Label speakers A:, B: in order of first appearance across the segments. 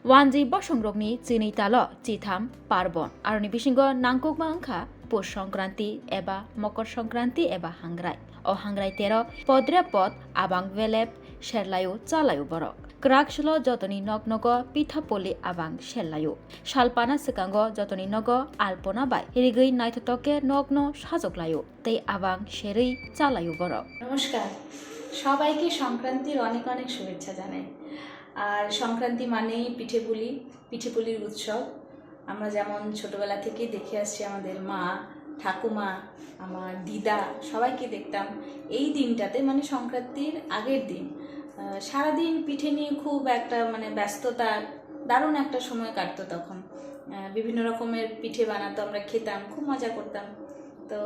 A: Wanji Bosongrokni Chini Talo Chitham Parbon Aroni Bisingo Nangkokma Angkha Push Songkranti Eba Mokor Songkranti Eba Hangrai O Hangrai Tero Podre Pod Abang Velep Sherlayo Chalayo Borok Krakslo Jotoni Nognogo Pithapoli Abang Sherlayo Shalpana Sikango Jotoni Nogo Alpona Bai Hirigui Naitotoke Nogno Sajoklayo Tei Abang Sherei Chalayo Borok
B: নমস্কার সবাইকে সংক্রান্তির অনেক অনেক শুভেচ্ছা জানাই। আর সংক্রান্তি মানেই পিঠেপুলির উৎসব। আমরা যেমন ছোটবেলা থেকে দেখে আসছি, আমাদের মা, ঠাকুমা, আমার দিদা সবাইকে দেখতাম এই দিনটাতে, মানে সংক্রান্তির আগের দিন সারাদিন পিঠে নিয়ে খুব একটা ব্যস্ততা, দারুণ একটা সময় কাটতো তখন। বিভিন্ন রকমের পিঠে বানাতো, আমরা খেতাম, খুব মজা করতাম। তো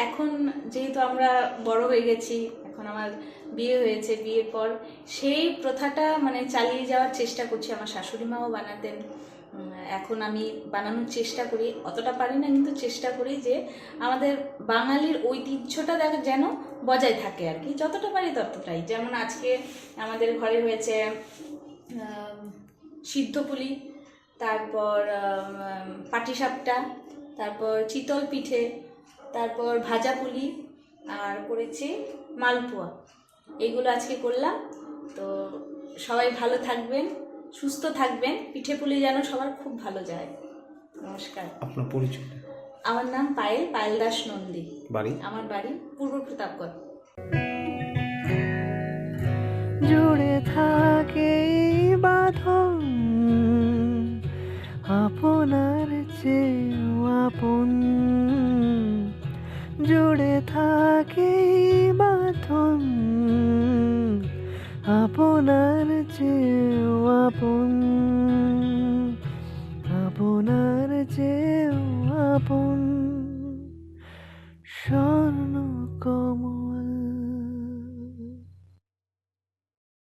B: এখন যেহেতু আমরা বড় হয়ে গেছি, এখন আমার বিয়ে হয়েছে, বিয়ের পর সেই প্রথাটা চালিয়ে যাওয়ার চেষ্টা করছি। আমার শাশুড়ি মাও বানাতেন, এখন আমি বানানোর চেষ্টা করি, অতটা পারি না কিন্তু চেষ্টা করি যে আমাদের বাঙালির ঐতিহ্যটা যেন বজায় থাকে আর কি, যতটা পারি ততটাই। যেমন আজকে আমাদের ঘরে হয়েছে সিদ্ধ পুলি, তারপর পাটিসাপটা, তারপর চিতল পিঠে, তারপর ভাজা পুলি, আর করেছি মালপোয়া। এগুলো আজকে করলাম। তো সবাই ভালো থাকবেন, সুস্থ থাকবেন, পিঠে পুলি যেন সবার খুব ভালো যায়। নমস্কার।
C: আপনার পরিচয়?
B: আমার নাম পায়েল দাস নন্দী।
C: বাড়ি?
B: আমার বাড়ি পূর্ব প্রতাপগড়।
D: জুড়ে থাকে বাঁধন আপনার চেয়েও আপন, জুড়ে থাকে বাঁধন আপনার চেয়েও আপন, আপনার চেয়েও আপন।